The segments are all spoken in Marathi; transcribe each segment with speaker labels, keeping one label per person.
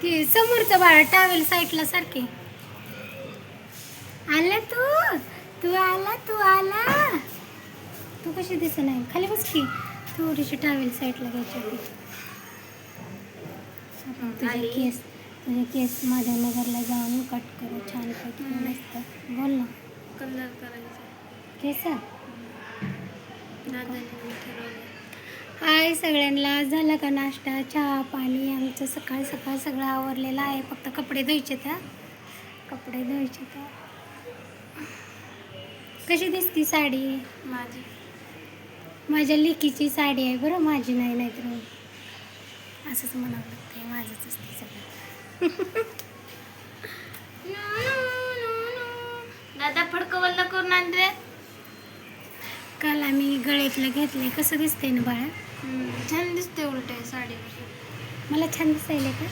Speaker 1: ते समोरचं बाळा टावेल साईडला सारखे आला तू आला तू कशी दिसत नाही खाली बस की थोडीशी टावेल साईडला घ्यायची होती. तुझे केस माझ्या नगरला जाऊन कट करू छान पैकी मस्त. बोल ना.
Speaker 2: कलर करायचा
Speaker 1: केस.
Speaker 2: दादाने ठरवलं.
Speaker 1: हाय सगळ्यांना. झाला का नाश्ता चहा पाणी. आमचं सकाळ सकाळ सगळं आवरलेलं आहे. फक्त कपडे धुवायचे त्या कशी दिसती साडी. माझ्या लेकीची साडी आहे बरं माझी नाही. नाहीतर असंच म्हणावं लागतं माझंच असते सगळं.
Speaker 2: दादा फडकवल्ला करून आणते.
Speaker 1: काल आम्ही गळ्यातलं घेतलंय. कसं दिसतंय ना बाळा.
Speaker 2: छान दिसते उलट साडीवर.
Speaker 1: मला छान दिसायला का.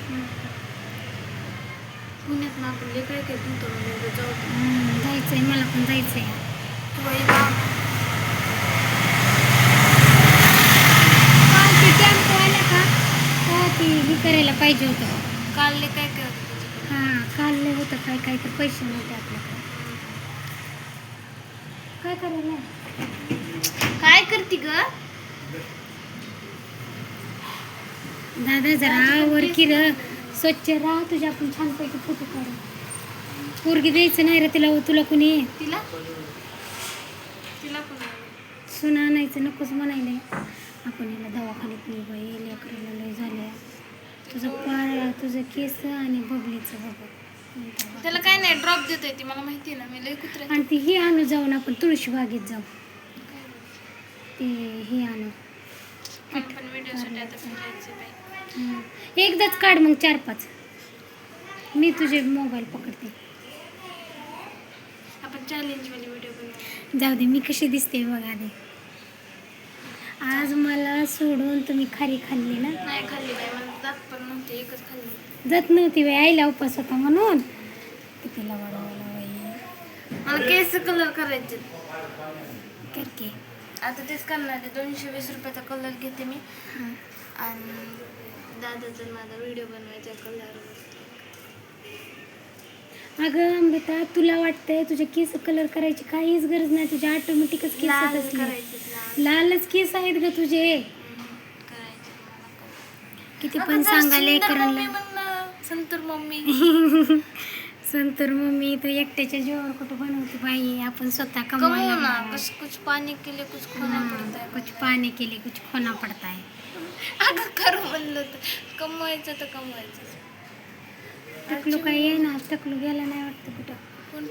Speaker 2: पुण्यात ना आपण काय काय तुमचं
Speaker 1: जायचंय मला पण जायचंय. टेम्पो आला का ती हे करायला पाहिजे होतं.
Speaker 2: कालले काय काय होतं.
Speaker 1: हां काढलं होतं काय तर पैसे नव्हते आपल्याकडे. काय करायला
Speaker 2: काय करते ग
Speaker 1: दादा. जरा वर की र स्वच्छ राहा तुझ्या. आपण छानपैकी फोटो काढू. पोरगी द्यायचं नाही रे तिला. तुला कुणी
Speaker 2: तिला पण
Speaker 1: सुना आणायचं नकोच म्हणायला. आपण याला दवाखान्यात नाही बाई लेकराला लय झाले. तुझं केस आणि बबलीचं बघ.
Speaker 2: त्याला काय नाही ड्रॉप देतोय ती मला माहिती ना. मी लय कुत्रे
Speaker 1: आणि ती ही आणू जाऊन आपण तुळशी बागेत जाऊ. ते हे आणू
Speaker 2: पण व्हिडिओसाठी आता फिरायचं बाई.
Speaker 1: एकदाच काढ मग 4-5. मी तुझे मोबाईल पकडते.
Speaker 2: आपण चॅलेंज वाली व्हिडिओ बनवू.
Speaker 1: जाऊ दे मी कशी दिसते बघा दे. आज मला सोडून तुम्ही खारी खाल्ली ना.
Speaker 2: नाही खाल्ली बाई. मला जात पण नव्हती. एकच खाल्ली.
Speaker 1: जात नव्हती बाई. आईला उपास होता म्हणून. तिला वाढवायला बाई.
Speaker 2: मला केस कलर करायचे.
Speaker 1: करके
Speaker 2: आता तेच करणार आहे. 220 रुपयाचा कलर घेते मी. आणि दादाचा माझा व्हिडिओ बनवायचा कलर.
Speaker 1: अगं अमृता तुला वाटतंय तुझे केस कलर करायची काहीच गरज नाही. तुझ्या ऑटोमॅटिकच केस
Speaker 2: करायचे.
Speaker 1: लालच केस आहेत ग तुझे. किती पण सांगाले करायला.
Speaker 2: संतूर मम्मी
Speaker 1: संतूर मम्मी तू एकट्याच्या जीवावर कुठं बनवते बाई. आपण स्वतः कमवायला.
Speaker 2: कुछ पाणी केले कुछ खोना पडता है.
Speaker 1: कुछ पाणी केले कुछ खोना पडता है.
Speaker 2: अगं करू म्हणलं तर कमवायचं तर कमवायचं.
Speaker 1: टकलू काय आहे ना. टकलू गेला नाही वाटतं कुठं.
Speaker 2: कोण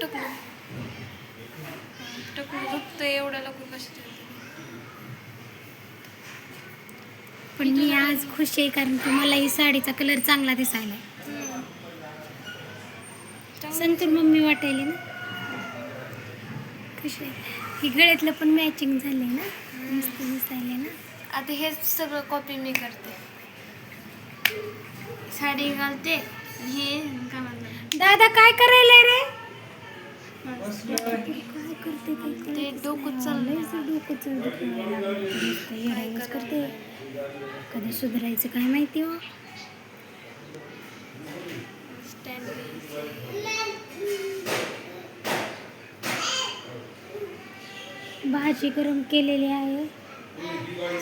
Speaker 2: टकलू झोपतोय एवढ्या लवकर कशी.
Speaker 1: पण मी आज खुश आहे कारण की मला ही साडीचा कलर चांगला दिसायला. संतूर मम्मी वाटायले ना. कशी ही गळ्यातलं पण मॅचिंग झाले ना. मस्त दिसायले ना.
Speaker 2: आता हेच सगळं कॉपी मी करते. साडी घालते. हे
Speaker 1: दादा काय करायला रे. काय करते
Speaker 2: ते डोकं चाललंय.
Speaker 1: करते. कधी सुधारायचं काय माहिती हो. भाजी गरम केलेली आहे.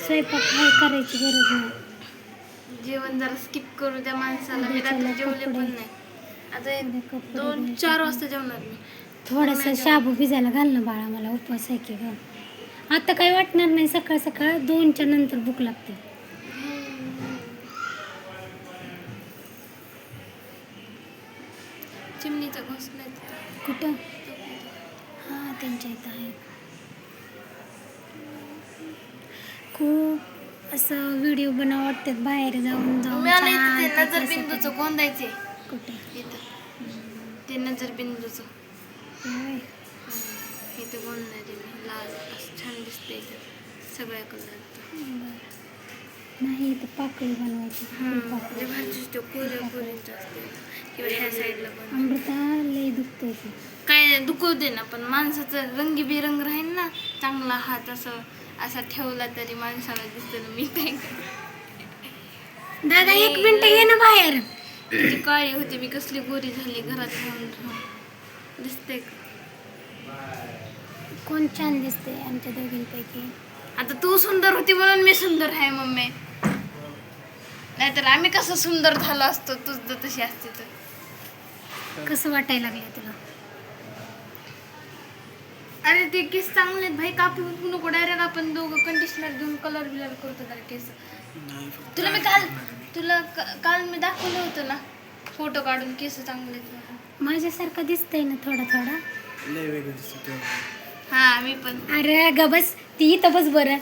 Speaker 1: स्वयंपाक काय करायची गरज नाही.
Speaker 2: जेवण जरा स्किप करू त्या माणसाला. मी रात्री जेवले पण नाही. आता 2-4 वाजता जेवणार मी.
Speaker 1: थोडासा शाबू भिजायला घाल ना बाळा. मला उपवास आहे की ग. आता काही वाटणार नाही. सकाळ सकाळ 2च्या नंतर भूक लागते.
Speaker 2: चिमणीचा घोसला
Speaker 1: कुठं. हां त्यांच्या इथं आहे. खूप असं व्हिडिओ बनावं वाटतात बाहेर जाऊन
Speaker 2: नजर बिंदूचं गोंदायचे.
Speaker 1: कुठे
Speaker 2: ते नजर बिंदूचं इथं गोंदायचे मी. लाल असं छान दिसते सगळ्या कलरचं.
Speaker 1: नाही तर पाकळी बनवायची.
Speaker 2: पाकळी भाजीच तो कोऱ्या असते किंवा ह्या साईडला पण.
Speaker 1: अमृता लई दुखतंय ते.
Speaker 2: काय दुखवू दे ना. पण माणसाचं रंगीबेरंग राहील ना चांगला. हात असा ठेवला तरी माणसाला दिसतं ना. मी काय
Speaker 1: दादा 1 मिनिट ये ना बाहेर.
Speaker 2: किती काळी होती मी, कसली गोरी झाली घरात राहून दिसते का?
Speaker 1: कोण छान दिसते आमच्या दोघींपैकी?
Speaker 2: आता तू सुंदर होती म्हणून मी सुंदर आहे मम्मी, नाहीतर आम्ही कसं सुंदर झालो असतो तू जर तशी असते तर.
Speaker 1: कसं वाटायला लागलं तुला?
Speaker 2: अरे ते केस चांगले आहेत भाई, कापू नको डायरेक्ट आपण दोघं कंडिशनर घेऊन कलर बिलर करतो जरा केस. तुला मी काल मी दाखवलं होतं ना फोटो काढून केस चांगले आहेत म्हणून.
Speaker 1: माझ्यासारखं दिसतंय ना थोडा थोडा?
Speaker 2: हा मी पण.
Speaker 1: अरे ग बस, ती इथं बस बरं.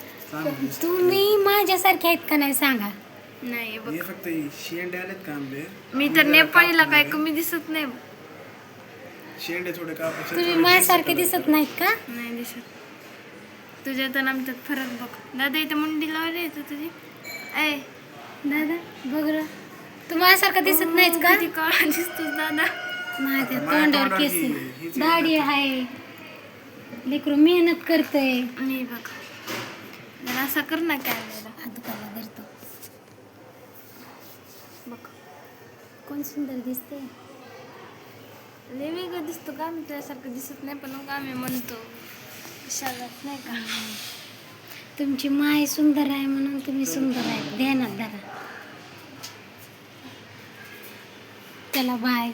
Speaker 1: तुम्ही माझ्यासारखे आहेत का नाही सांगा?
Speaker 2: नाही बघ,
Speaker 3: फक्त शेंडे आलेत का आंबे?
Speaker 2: मी तर नेपाळीला काय कमी दिसत नाही.
Speaker 3: शेंडे थोडे कापायचे.
Speaker 1: तुम्ही माझ्यासारखे दिसत नाहीत का?
Speaker 2: नाही दिसत. तुझ्यात आणि आमच्यात फरक बघ. दादा इथं मुंडी लावली येतं तुझी. ऐ
Speaker 1: दादा बघ र, तू माझ्यासारखं दिसत नाहीस का?
Speaker 2: किती काळा दिसतोस दादा.
Speaker 1: माझ्या तोंडावर केस, दाढी आहे, लेकरू मेहनत करतय.
Speaker 2: मी बघ जरा असं कर ना कॅमेरा.
Speaker 1: हातकाला धरतो.
Speaker 2: बघ
Speaker 1: कोण सुंदर दिसते?
Speaker 2: लय वेगळं दिसतो का? मी तुझ्यासारखं दिसत नाही पण मग आम्ही म्हणतो शाळेत नाही का.
Speaker 1: तुमची माय सुंदर आहे म्हणून तुम्ही सुंदर आहे, ध्यानात धरा. चला बाय.